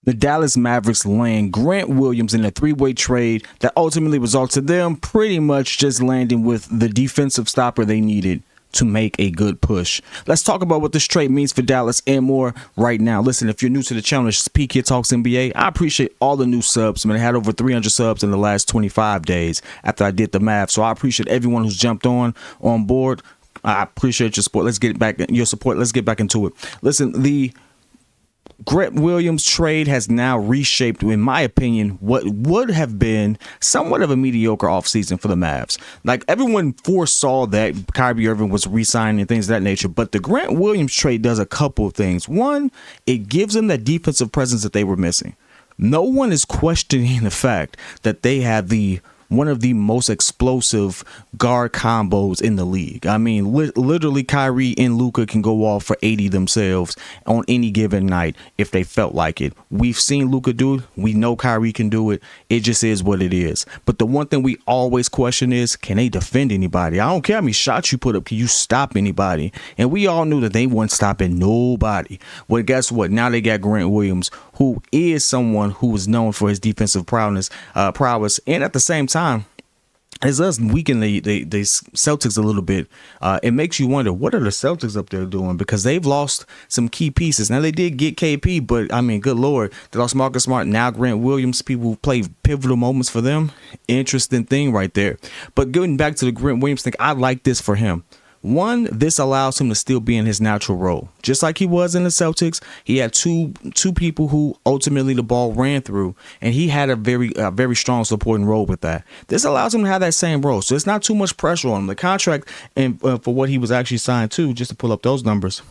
the Dallas Mavericks land Grant Williams in a three-way trade that ultimately resulted in them pretty much just landing with the defensive stopper they needed to make a good push. Let's talk about what this trade means for Dallas and more right now. Listen, if you're new to the channel, it's P.kidd Talks NBA. I appreciate all the new subs. I mean, I had over 300 subs in the last 25 days after I did the math. So I appreciate everyone who's jumped on board. I appreciate your support. Let's get back into it. Listen, the Grant Williams trade has now reshaped, in my opinion, what would have been somewhat of a mediocre offseason for the Mavs. Like, everyone foresaw that Kyrie Irving was re-signing and things of that nature, but the Grant Williams trade does a couple of things. One, it gives them that defensive presence that they were missing. No one is questioning the fact that they have one of the most explosive guard combos in the league. I mean, literally Kyrie and Luka can go off for 80 themselves on any given night if they felt like it. We've seen Luka do it. We know Kyrie can do it. It just is what it is. But the one thing we always question is, can they defend anybody? I don't care how many shots you put up. Can you stop anybody? And we all knew that they weren't stopping nobody. Well, guess what? Now they got Grant Williams, who is someone who is known for his defensive prowess, and at the same time, it does weaken the Celtics a little bit. It makes you wonder, what are the Celtics up there doing? Because they've lost some key pieces. Now, they did get KP, but, I mean, good Lord, they lost Marcus Smart. Now Grant Williams, people who play pivotal moments for them. Interesting thing right there. But getting back to the Grant Williams thing, I like this for him. One, this allows him to still be in his natural role. Just like he was in the Celtics, he had two people who ultimately the ball ran through, and he had a very strong supporting role with that. This allows him to have that same role, so it's not too much pressure on him. The contract and for what he was actually signed to, just to pull up those numbers,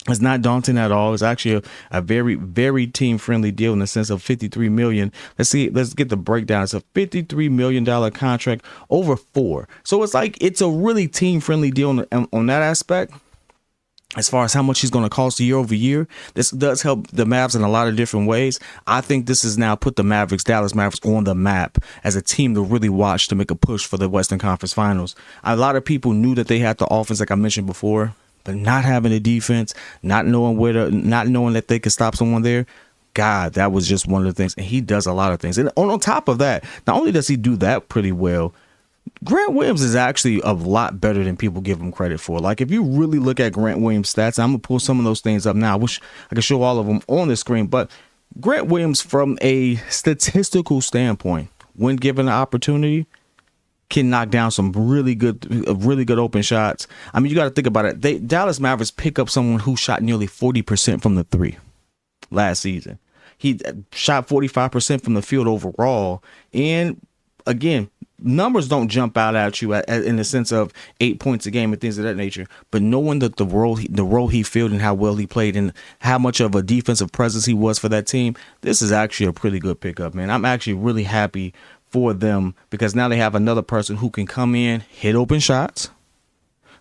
it's not daunting at all. It's actually a very, very team-friendly deal in the sense of $53 million. Let's get the breakdown. It's a $53 million contract over 4. So it's a really team-friendly deal on that aspect. As far as how much he's going to cost year over year, this does help the Mavs in a lot of different ways. I think this has now put the Dallas Mavericks on the map as a team to really watch to make a push for the Western Conference Finals. A lot of people knew that they had the offense, like I mentioned before, but not having a defense, not knowing that they could stop someone there. God, that was just one of the things. And he does a lot of things. And on top of that, not only does he do that pretty well, Grant Williams is actually a lot better than people give him credit for. Like, if you really look at Grant Williams' stats, I'm going to pull some of those things up now. I wish I could show all of them on the screen. But Grant Williams, from a statistical standpoint, when given the opportunity, can knock down some really good open shots. I mean, you got to think about it. Dallas Mavericks pick up someone who shot nearly 40% from the three last season. He shot 45% from the field overall. And again, numbers don't jump out at you in the sense of 8 points a game and things of that nature. But knowing that the role he filled and how well he played and how much of a defensive presence he was for that team, this is actually a pretty good pickup, man. I'm actually really happy for them, because now they have another person who can come in, hit open shots.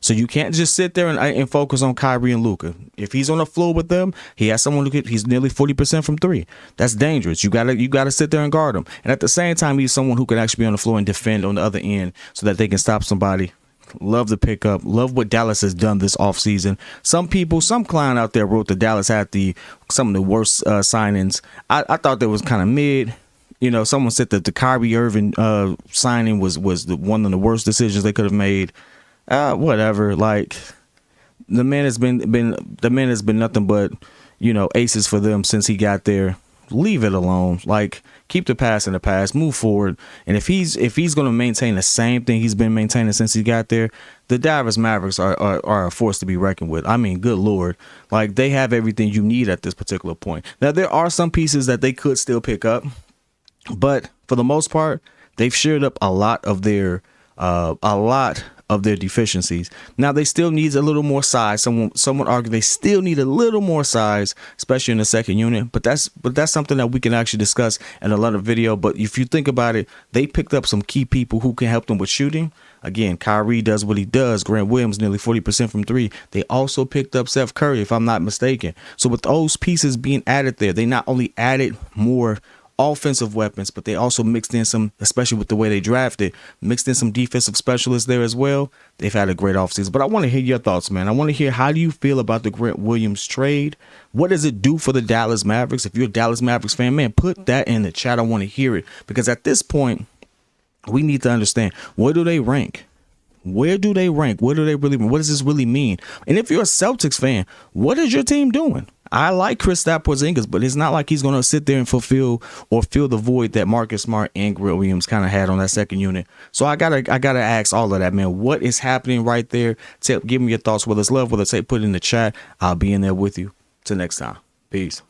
So you can't just sit there and focus on Kyrie and Luka. If he's on the floor with them, he has someone he's nearly 40% from three. That's dangerous. You gotta sit there and guard him. And at the same time, he's someone who can actually be on the floor and defend on the other end so that they can stop somebody. Love the pickup. Love what Dallas has done this offseason. Some clown out there wrote that Dallas had some of the worst signings. I thought that was kind of mid. You know, someone said that the Kyrie Irving signing was one of the worst decisions they could have made. Whatever. Like, the man has been nothing but, aces for them since he got there. Leave it alone. Like, keep the past in the past. Move forward. And if he's going to maintain the same thing he's been maintaining since he got there, the Dallas Mavericks are a force to be reckoned with. I mean, good Lord. Like, they have everything you need at this particular point. Now, there are some pieces that they could still pick up. But for the most part, they've shared up a lot of their deficiencies. Now, they still need a little more size. Someone argue they still need a little more size, especially in the second unit. But that's something that we can actually discuss in a lot of video. But if you think about it, they picked up some key people who can help them with shooting. Again, Kyrie does what he does. Grant Williams nearly 40% from three. They also picked up Seth Curry, if I'm not mistaken. So with those pieces being added there, they not only added more offensive weapons, but they also mixed in some, especially with the way they drafted, mixed in some defensive specialists there as well. They've had a great offseason. But I want to hear your thoughts, man. I want to hear, how do you feel about the Grant Williams trade? What does it do for the Dallas Mavericks? If you're a Dallas Mavericks fan, man, put that in the chat. I want to hear it, because at this point, we need to understand, where do they rank? Where do they rank? What do they really mean? What does this really mean? And if you're a Celtics fan, what is your team doing? I like Kristaps Porzingis, but it's not like he's going to sit there and fulfill or fill the void that Marcus Smart and Grant Williams kind of had on that second unit. So I gotta ask all of that, man. What is happening right there? Give me your thoughts. Whether it's love, whether it's hate, put it in the chat. I'll be in there with you. Till next time. Peace.